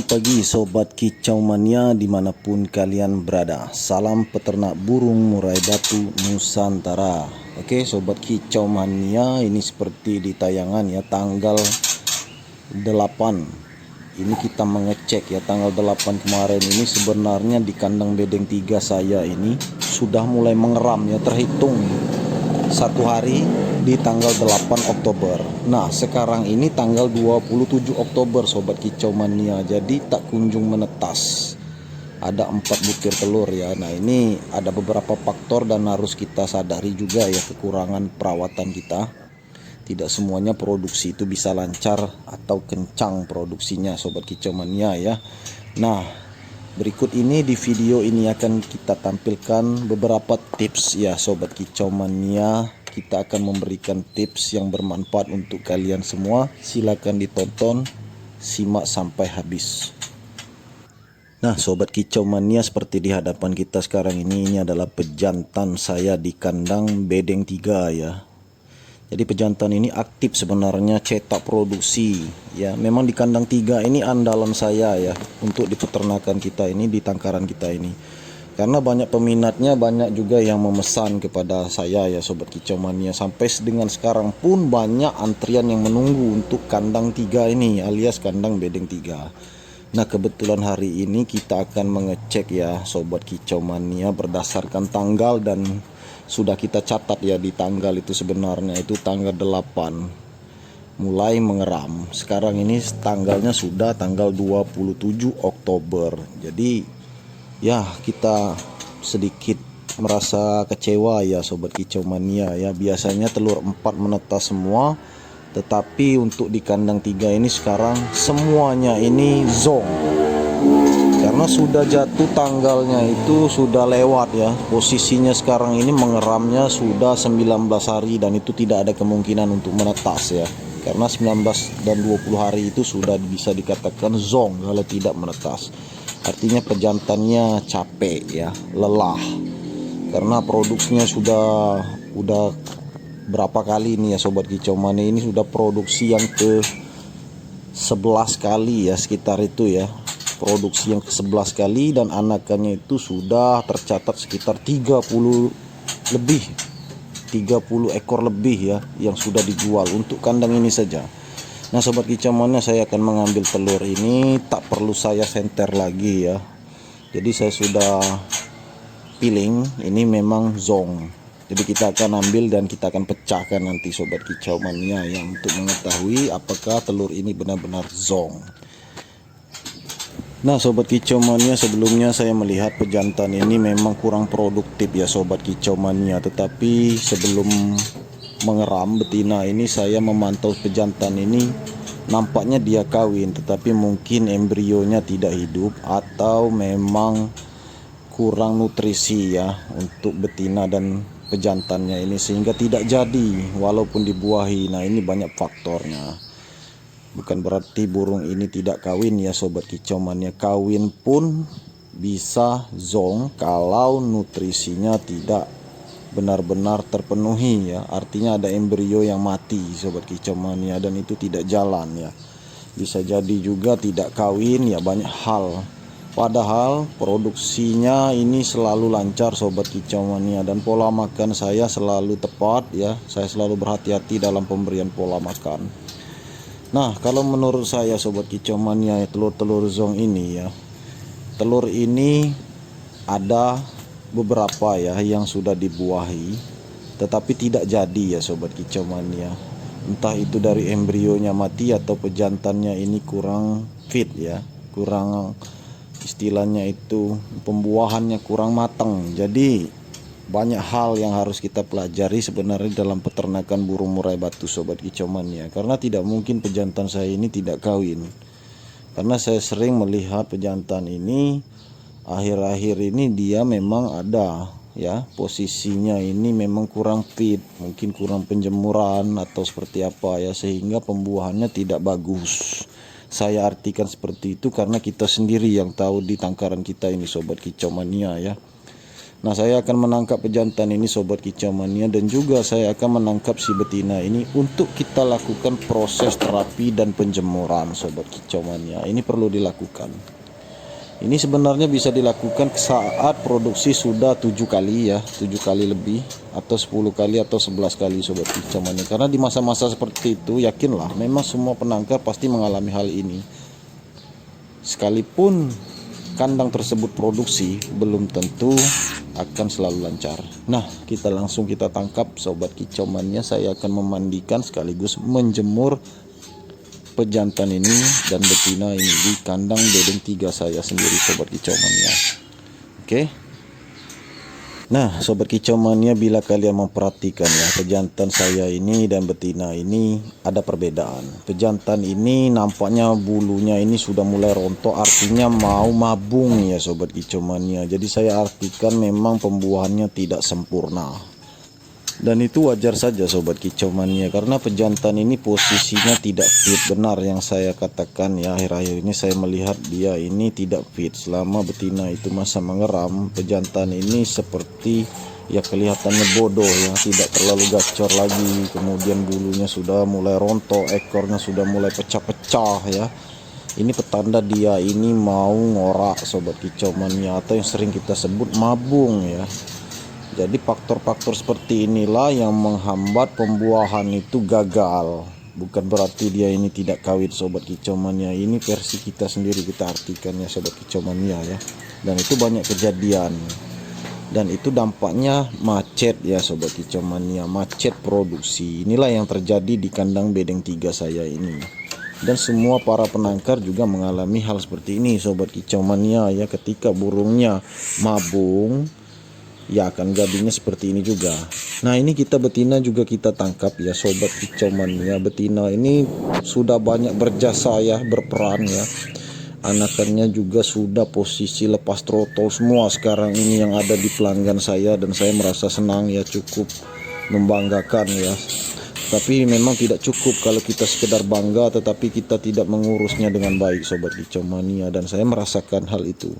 Selamat pagi Sobat Kicau Mania dimanapun kalian berada. Salam peternak burung murai batu Nusantara. Oke Sobat Kicau Mania, ini seperti di tayangan ya, tanggal 8. Ini kita mengecek ya, tanggal 8 kemarin ini sebenarnya di kandang bedeng 3 saya ini sudah mulai mengeram ya, terhitung 1 hari di tanggal 8 Oktober. Nah sekarang ini tanggal 27 Oktober Sobat Kicau Mania, jadi tak kunjung menetas. Ada 4 butir telur ya. Nah ini ada beberapa faktor dan harus kita sadari juga ya, kekurangan perawatan kita. Tidak semuanya produksi itu bisa lancar atau kencang produksinya Sobat Kicau Mania ya. Nah berikut ini di video ini akan kita tampilkan beberapa tips ya Sobat Kicau Mania. Kita akan memberikan tips yang bermanfaat untuk kalian semua. Silakan ditonton, simak sampai habis. Nah Sobat Kicau Mania, seperti di hadapan kita sekarang ini adalah pejantan saya di kandang bedeng 3 ya. Jadi pejantan ini aktif sebenarnya cetak produksi ya. Memang di kandang 3 ini andalan saya ya untuk di peternakan kita ini, di tangkaran kita ini. Karena banyak peminatnya, banyak juga yang memesan kepada saya ya Sobat Kicau Mania. Sampai dengan sekarang pun banyak antrian yang menunggu untuk kandang 3 ini, alias kandang bedeng 3. Nah kebetulan hari ini kita akan mengecek ya Sobat Kicau Mania berdasarkan tanggal, dan sudah kita catat ya di tanggal itu sebenarnya itu tanggal 8 mulai mengeram. Sekarang ini tanggalnya sudah tanggal 27 Oktober. Jadi ya kita sedikit merasa kecewa ya Sobat Kicau Mania ya. Biasanya telur 4 menetas semua, tetapi untuk di kandang 3 ini sekarang semuanya ini zong. Karena sudah jatuh tanggalnya itu sudah lewat ya. Posisinya sekarang ini mengeramnya sudah 19 hari, dan itu tidak ada kemungkinan untuk menetas ya. Karena 19 dan 20 hari itu sudah bisa dikatakan zong kalau tidak menetas. Artinya pejantannya capek ya, lelah. Karena produksinya sudah berapa kali nih ya Sobat Kicau Mania, ini sudah produksi yang ke 11 kali ya, sekitar itu ya. Produksi yang ke-11 kali, dan anakannya itu sudah tercatat sekitar 30 ekor lebih ya yang sudah dijual untuk kandang ini saja. Nah Sobat Kicau Mania, saya akan mengambil telur ini, tak perlu saya senter lagi ya. Jadi saya sudah piling, ini memang zong. Jadi kita akan ambil dan kita akan pecahkan nanti Sobat Kicau Mania yang untuk mengetahui apakah telur ini benar-benar zong. Nah Sobat Kicau Mania, sebelumnya saya melihat pejantan ini memang kurang produktif ya Sobat Kicau Mania. Tetapi sebelum mengeram betina ini, saya memantau pejantan ini, nampaknya dia kawin, tetapi mungkin embrionya tidak hidup atau memang kurang nutrisi ya untuk betina dan pejantannya ini, sehingga tidak jadi walaupun dibuahi. Nah ini banyak faktornya. Bukan berarti burung ini tidak kawin ya Sobat Kicau Mania. Kawin pun bisa zong kalau nutrisinya tidak benar-benar terpenuhi ya. Artinya ada embrio yang mati Sobat Kicau Mania, dan itu tidak jalan ya. Bisa jadi juga tidak kawin ya, banyak hal. Padahal produksinya ini selalu lancar Sobat Kicau Mania, dan pola makan saya selalu tepat ya. Saya selalu berhati-hati dalam pemberian pola makan. Nah kalau menurut saya Sobat Kicau Mania, telur-telur zong ini ya, telur ini ada beberapa ya yang sudah dibuahi tetapi tidak jadi ya Sobat Kicau Mania. Entah itu dari embrionya mati atau pejantannya ini kurang fit ya, kurang, istilahnya itu pembuahannya kurang matang. Jadi banyak hal yang harus kita pelajari sebenarnya dalam peternakan burung murai batu Sobat Kicau Mania. Karena tidak mungkin pejantan saya ini tidak kawin. Karena saya sering melihat pejantan ini akhir-akhir ini dia memang ada ya, posisinya ini memang kurang fit, mungkin kurang penjemuran atau seperti apa ya, sehingga pembuahannya tidak bagus. Saya artikan seperti itu karena kita sendiri yang tahu di tangkaran kita ini Sobat Kicau Mania ya. Nah, saya akan menangkap pejantan ini sobat kicau mania, dan juga saya akan menangkap si betina ini untuk kita lakukan proses terapi dan penjemuran sobat kicau mania. Ini perlu dilakukan. Ini sebenarnya bisa dilakukan saat produksi sudah 7 kali ya, 7 kali lebih, atau 10 kali atau 11 kali sobat kicau mania. Karena di masa-masa seperti itu, yakinlah memang semua penangkar pasti mengalami hal ini. Sekalipun kandang tersebut produksi, belum tentu akan selalu lancar. Nah, kita tangkap sobat kicau mania. Saya akan memandikan sekaligus menjemur pejantan ini dan betina ini di kandang bedeng 3 saya sendiri sobat kicau mania. Oke. Nah, sobat kicau mania, bila kalian memperhatikan ya, pejantan saya ini dan betina ini ada perbedaan. Pejantan ini nampaknya bulunya ini sudah mulai rontok, artinya mau mabung ya sobat kicau mania. Jadi saya artikan memang pembuahannya tidak sempurna. Dan itu wajar saja sobat kicau mania, karena pejantan ini posisinya tidak fit. Benar yang saya katakan ya, akhir-akhir ini saya melihat dia ini tidak fit. Selama betina itu masa mengeram, pejantan ini seperti ya kelihatannya bodoh ya, tidak terlalu gacor lagi. Kemudian bulunya sudah mulai rontok, ekornya sudah mulai pecah-pecah ya. Ini petanda dia ini mau ngorak sobat kicau mania, atau yang sering kita sebut mabung ya. Jadi faktor-faktor seperti inilah yang menghambat pembuahan itu gagal. Bukan berarti dia ini tidak kawin sobat kicau mania. Ini versi kita sendiri, kita artikan ya sobat kicau mania ya. Dan itu banyak kejadian. Dan itu dampaknya macet ya sobat kicau mania, macet produksi. Inilah yang terjadi di kandang bedeng 3 saya ini. Dan semua para penangkar juga mengalami hal seperti ini sobat kicau mania ya. Ketika burungnya mabung, ya akan jadinya seperti ini juga. Nah, ini kita betina juga kita tangkap ya sobat kicau mania. Betina ini sudah banyak berjasa ya, berperan ya. Anakannya juga sudah posisi lepas trotol semua sekarang ini yang ada di pelanggan saya, dan saya merasa senang ya, cukup membanggakan ya. Tapi memang tidak cukup kalau kita sekedar bangga tetapi kita tidak mengurusnya dengan baik sobat kicau mania, dan saya merasakan hal itu.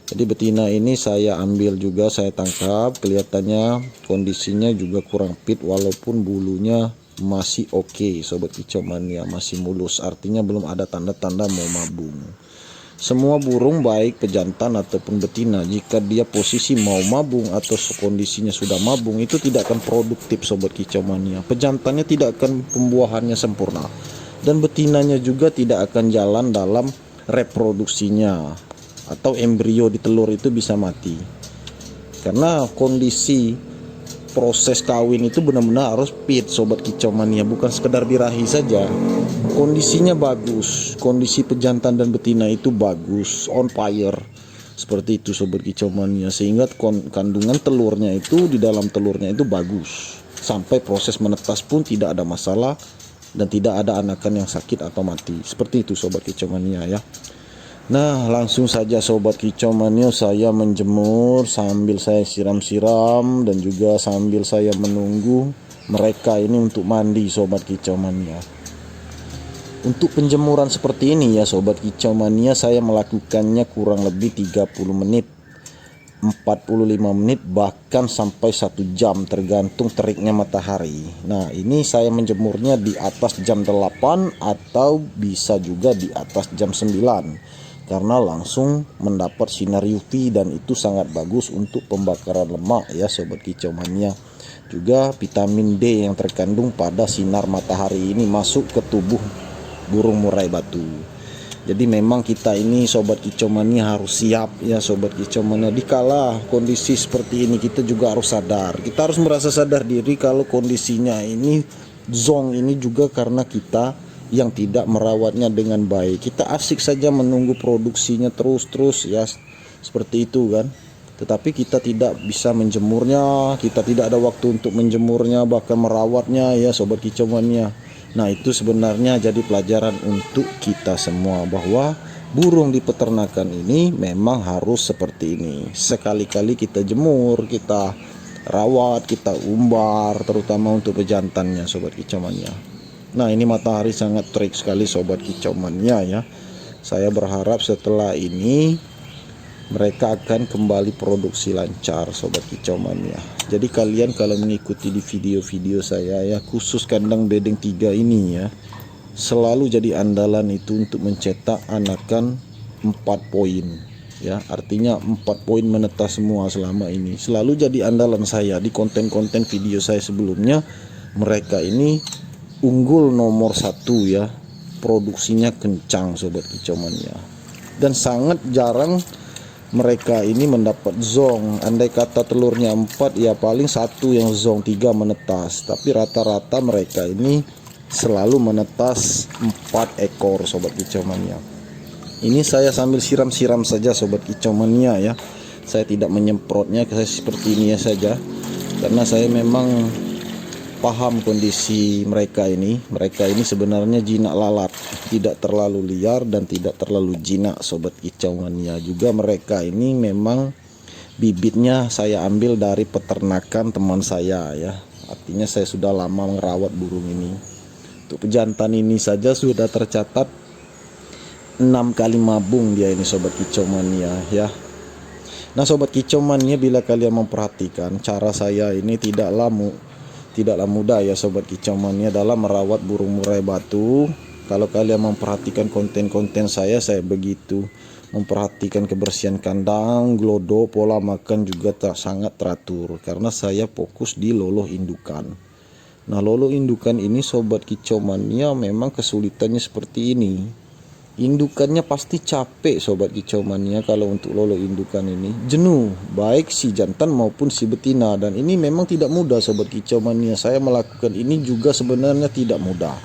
Jadi betina ini saya ambil juga, saya tangkap. Kelihatannya kondisinya juga kurang fit, walaupun bulunya masih oke sobat kicau mania, masih mulus, artinya belum ada tanda-tanda mau mabung. Semua burung baik pejantan ataupun betina, jika dia posisi mau mabung atau kondisinya sudah mabung, itu tidak akan produktif sobat kicau mania. Pejantannya tidak akan pembuahannya sempurna, dan betinanya juga tidak akan jalan dalam reproduksinya, atau embrio di telur itu bisa mati. Karena kondisi proses kawin itu benar-benar harus fit sobat kicau mania, bukan sekedar birahi saja. Kondisinya bagus, kondisi pejantan dan betina itu bagus, on fire. Seperti itu sobat kicau mania, sehingga kandungan telurnya itu di dalam telurnya itu bagus. Sampai proses menetas pun tidak ada masalah, dan tidak ada anakan yang sakit atau mati. Seperti itu sobat kicau mania ya. Nah, langsung saja sobat kicau mania, saya menjemur sambil saya siram-siram, dan juga sambil saya menunggu mereka ini untuk mandi sobat kicau mania. Untuk penjemuran seperti ini ya sobat kicau mania, saya melakukannya kurang lebih 30 menit, 45 menit, bahkan sampai 1 jam tergantung teriknya matahari. Nah, ini saya menjemurnya di atas jam 8 atau bisa juga di atas jam 9, karena langsung mendapat sinar UV, dan itu sangat bagus untuk pembakaran lemak ya sobat kicau mania. Juga vitamin D yang terkandung pada sinar matahari ini masuk ke tubuh burung murai batu. Jadi memang kita ini sobat kicau mania harus siap ya sobat kicau mania. Dikala kondisi seperti ini, kita juga harus sadar, kita harus merasa sadar diri kalau kondisinya ini zong ini juga karena kita yang tidak merawatnya dengan baik. Kita asik saja menunggu produksinya terus ya, seperti itu kan. Tetapi kita tidak bisa menjemurnya, kita tidak ada waktu untuk menjemurnya, bahkan merawatnya ya sobat kicau mania. Nah, itu sebenarnya jadi pelajaran untuk kita semua, bahwa burung di peternakan ini memang harus seperti ini. Sekali-kali kita jemur, kita rawat, kita umbar, terutama untuk pejantannya sobat kicau mania. Nah, ini matahari sangat terik sekali sobat kicau mania ya. Saya berharap setelah ini mereka akan kembali produksi lancar sobat kicau mania. Jadi kalian kalau mengikuti di video-video saya ya, khusus kandang bedeng 3 ini ya, selalu jadi andalan itu untuk mencetak anakan 4 poin ya, artinya 4 poin menetas semua selama ini. Selalu jadi andalan saya di konten-konten video saya sebelumnya. Mereka ini unggul nomor 1 ya, produksinya kencang sobat kicau mania, dan sangat jarang mereka ini mendapat zong. Andai kata telurnya 4 ya paling 1 yang zong, 3 menetas. Tapi rata-rata mereka ini selalu menetas 4 ekor sobat kicau mania. Ini saya sambil siram-siram saja sobat kicau mania ya. Saya tidak menyemprotnya, saya seperti ini ya saja, karena saya memang paham kondisi mereka ini. Mereka ini sebenarnya jinak lalat, tidak terlalu liar dan tidak terlalu jinak sobat kicau mania. Juga mereka ini memang bibitnya saya ambil dari peternakan teman saya ya. Artinya saya sudah lama merawat burung ini. Untuk pejantan ini saja sudah tercatat 6 kali mabung dia ini sobat kicau mania ya. Nah sobat kicau mania, bila kalian memperhatikan cara saya ini tidaklah mudah ya sobat kicau mania dalam merawat burung murai batu. Kalau kalian memperhatikan konten-konten saya begitu memperhatikan kebersihan kandang, glodo, pola makan juga sangat teratur, karena saya fokus di loloh indukan. Nah loloh indukan ini sobat kicau mania memang kesulitannya seperti ini. Indukannya pasti capek sobat kicau mania. Kalau untuk lolo indukan ini jenuh, baik si jantan maupun si betina, dan ini memang tidak mudah sobat kicau mania. Saya melakukan ini juga sebenarnya tidak mudah.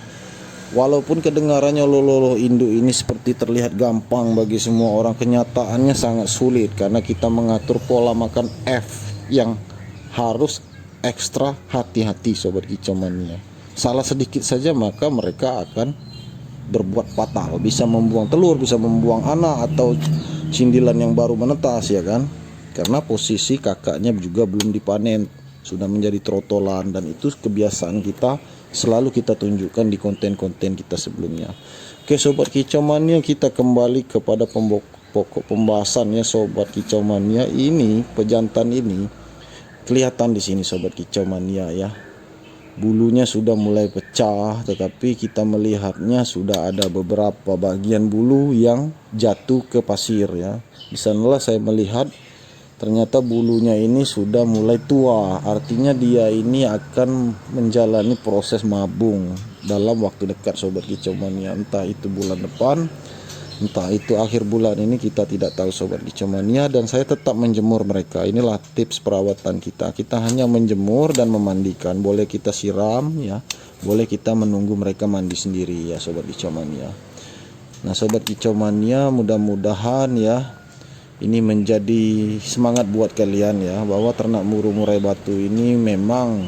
Walaupun kedengarannya lolo induk ini seperti terlihat gampang bagi semua orang, kenyataannya sangat sulit karena kita mengatur pola makan F yang harus ekstra hati-hati sobat kicau mania. Salah sedikit saja maka mereka akan berbuat fatal, bisa membuang telur, bisa membuang anak atau cindilan yang baru menetas ya kan, karena posisi kakaknya juga belum dipanen, sudah menjadi trotolan, dan itu kebiasaan kita selalu kita tunjukkan di konten-konten kita sebelumnya. Oke sobat kicau mania, kita kembali kepada pokok pembahasannya sobat kicau mania. Ini pejantan ini kelihatan di sini sobat kicau mania ya. Bulunya sudah mulai pecah, tetapi kita melihatnya sudah ada beberapa bagian bulu yang jatuh ke pasir ya. Di sanalah saya melihat ternyata bulunya ini sudah mulai tua. Artinya dia ini akan menjalani proses mabung dalam waktu dekat sobat kicau mania. Entah itu bulan depan, entah itu akhir bulan ini, kita tidak tahu sobat kicau mania. Dan saya tetap menjemur mereka. Inilah tips perawatan kita. Kita hanya menjemur dan memandikan. Boleh kita siram ya, boleh kita menunggu mereka mandi sendiri ya sobat kicau mania. Nah sobat kicau mania, mudah-mudahan ya ini menjadi semangat buat kalian ya, bahwa ternak burung murai batu ini memang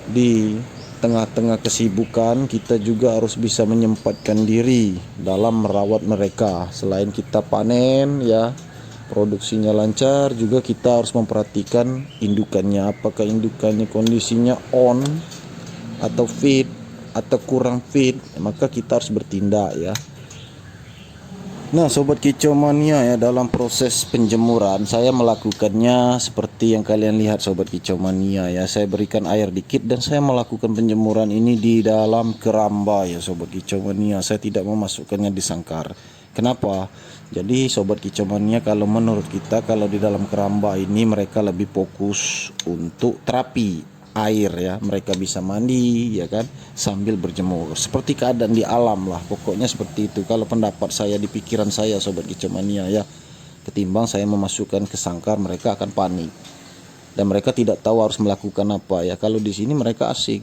di tengah-tengah kesibukan kita juga harus bisa menyempatkan diri dalam merawat mereka. Selain kita panen ya, produksinya lancar, juga kita harus memperhatikan indukannya. Apakah indukannya kondisinya on atau fit atau kurang fit, maka kita harus bertindak ya. Nah sobat kicau mania ya, dalam proses penjemuran saya melakukannya seperti yang kalian lihat sobat kicau mania ya. Saya berikan air dikit dan saya melakukan penjemuran ini di dalam keramba ya sobat kicau mania. Saya tidak memasukkannya di sangkar. Kenapa? Jadi sobat kicau mania, kalau menurut kita kalau di dalam keramba ini mereka lebih fokus untuk terapi air ya, mereka bisa mandi ya kan sambil berjemur, seperti keadaan di alam lah, pokoknya seperti itu kalau pendapat saya di pikiran saya sobat kicau mania ya. Ketimbang saya memasukkan ke sangkar, mereka akan panik dan mereka tidak tahu harus melakukan apa ya. Kalau di sini mereka asik,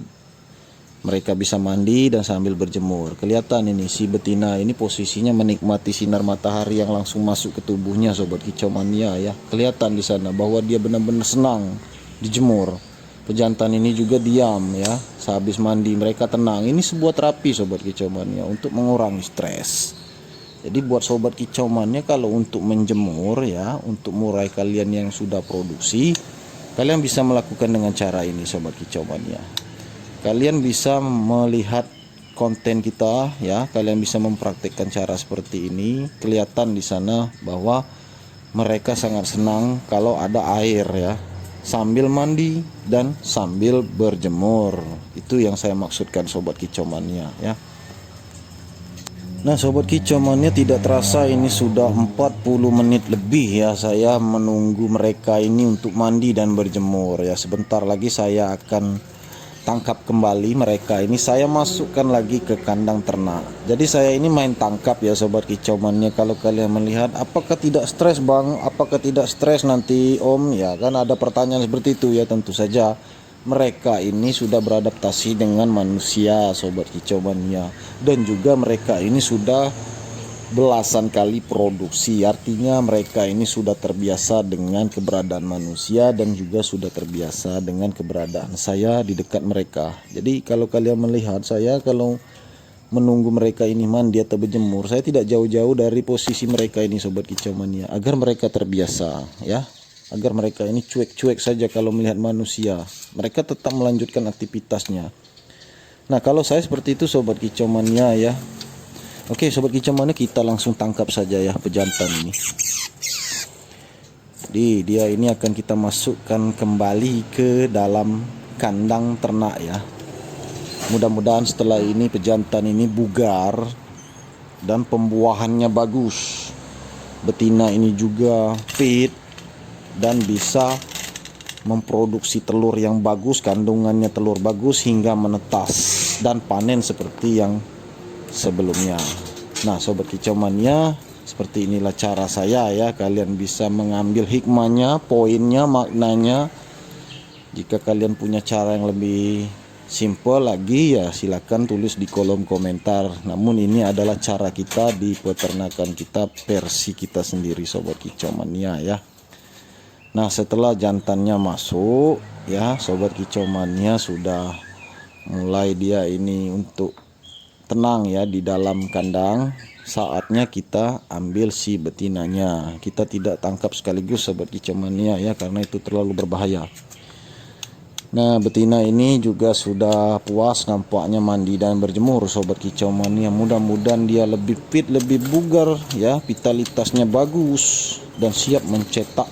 mereka bisa mandi dan sambil berjemur. Kelihatan ini si betina ini posisinya menikmati sinar matahari yang langsung masuk ke tubuhnya sobat kicau mania ya. Kelihatan di sana bahwa dia benar-benar senang dijemur. Pejantan ini juga diam ya, sehabis mandi mereka tenang. Ini sebuah terapi sobat kicau mania untuk mengurangi stres. Jadi buat sobat kicau mania, kalau untuk menjemur ya, untuk murai kalian yang sudah produksi, kalian bisa melakukan dengan cara ini sobat kicau mania. Kalian bisa melihat konten kita ya, kalian bisa mempraktikkan cara seperti ini. Kelihatan di sana bahwa mereka sangat senang kalau ada air ya, sambil mandi dan sambil berjemur. Itu yang saya maksudkan sobat kicau mania ya. Nah sobat kicau mania, tidak terasa ini sudah 40 menit lebih ya saya menunggu mereka ini untuk mandi dan berjemur ya. Sebentar lagi saya akan tangkap kembali mereka ini, saya masukkan lagi ke kandang ternak. Jadi saya ini main tangkap ya sobat kicau mania. Kalau kalian melihat, apakah tidak stres bang, apakah tidak stres nanti om, ya kan ada pertanyaan seperti itu ya. Tentu saja mereka ini sudah beradaptasi dengan manusia sobat kicau mania, dan juga mereka ini sudah belasan kali produksi, artinya mereka ini sudah terbiasa dengan keberadaan manusia dan juga sudah terbiasa dengan keberadaan saya di dekat mereka. Jadi kalau kalian melihat saya kalau menunggu mereka ini mandi atau berjemur, saya tidak jauh-jauh dari posisi mereka ini sobat kicau mania, agar mereka terbiasa ya, agar mereka ini cuek-cuek saja kalau melihat manusia, mereka tetap melanjutkan aktivitasnya. Nah kalau saya seperti itu sobat kicau mania ya. Oke sobat kicau mania, kita langsung tangkap saja ya pejantan ini. Jadi dia ini akan kita masukkan kembali ke dalam kandang ternak ya. Mudah-mudahan setelah ini pejantan ini bugar dan pembuahannya bagus. Betina ini juga fit dan bisa memproduksi telur yang bagus, kandungannya telur bagus hingga menetas dan panen seperti yang sebelumnya. Nah sobat kicau mania, seperti inilah cara saya ya. Kalian bisa mengambil hikmahnya, poinnya, maknanya. Jika kalian punya cara yang lebih simple lagi ya silakan tulis di kolom komentar. Namun ini adalah cara kita di peternakan kita, versi kita sendiri sobat kicau mania ya. Nah setelah jantannya masuk ya sobat kicau mania, sudah mulai dia ini untuk tenang ya di dalam kandang. Saatnya kita ambil si betinanya. Kita tidak tangkap sekaligus sobat kicau mania ya, karena itu terlalu berbahaya. Nah betina ini juga sudah puas nampaknya mandi dan berjemur sobat kicau mania. Mudah-mudahan dia lebih fit, lebih bugar ya, vitalitasnya bagus dan siap mencetak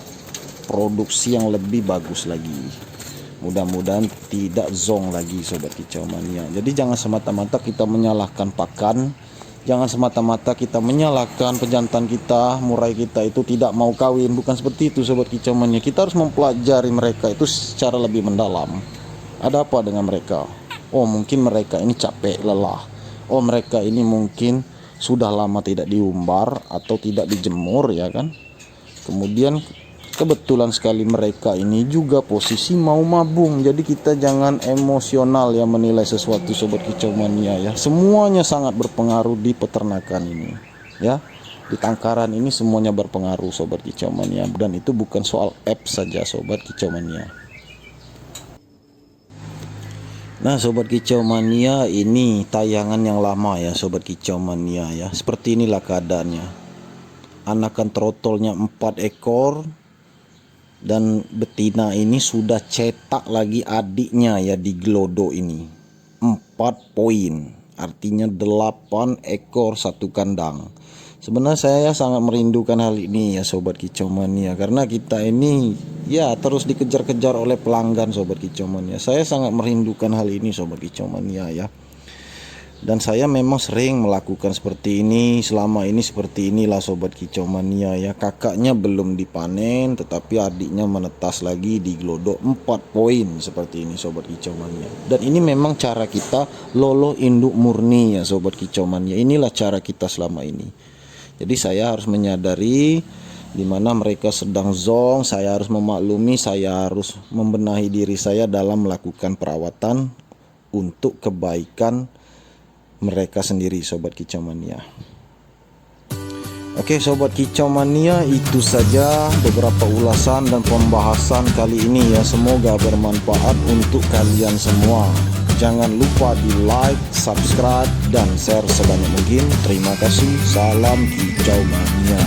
produksi yang lebih bagus lagi. Mudah-mudahan tidak zong lagi sobat kicau mania. Jadi jangan semata-mata kita menyalahkan pakan, jangan semata-mata kita menyalahkan pejantan kita, murai kita itu tidak mau kawin. Bukan seperti itu sobat kicau mania. Kita harus mempelajari mereka itu secara lebih mendalam. Ada apa dengan mereka? Oh mungkin mereka ini capek, lelah. Oh mereka ini mungkin sudah lama tidak diumbar atau tidak dijemur ya kan. Kemudian kebetulan sekali mereka ini juga posisi mau mabung. Jadi kita jangan emosional ya menilai sesuatu sobat kicau mania ya. Semuanya sangat berpengaruh di peternakan ini ya. Di tangkaran ini semuanya berpengaruh sobat kicau mania, dan itu bukan soal app saja sobat kicau mania. Nah sobat kicau mania, ini tayangan yang lama ya sobat kicau mania ya. Seperti inilah keadaannya. Anakan trotolnya 4 ekor. Dan betina ini sudah cetak lagi adiknya ya di gelodo ini 4 poin, artinya 8 ekor satu kandang. Sebenarnya saya sangat merindukan hal ini ya sobat kicau mania, karena kita ini ya terus dikejar-kejar oleh pelanggan sobat kicau mania. Saya sangat merindukan hal ini sobat kicau mania ya. Dan saya memang sering melakukan seperti ini selama ini, seperti inilah sobat kicau mania ya. Kakaknya belum dipanen tetapi adiknya menetas lagi di gelodo 4 poin seperti ini sobat kicau mania. Dan ini memang cara kita lolo induk murni ya sobat kicau mania. Inilah cara kita selama ini. Jadi saya harus menyadari di mana mereka sedang zong, saya harus memaklumi, saya harus membenahi diri saya dalam melakukan perawatan untuk kebaikan mereka sendiri sobat kicau mania. Oke sobat kicau mania, itu saja beberapa ulasan dan pembahasan kali ini ya. Semoga bermanfaat untuk kalian semua. Jangan lupa di like, subscribe, dan share sebanyak mungkin. Terima kasih. Salam kicau mania.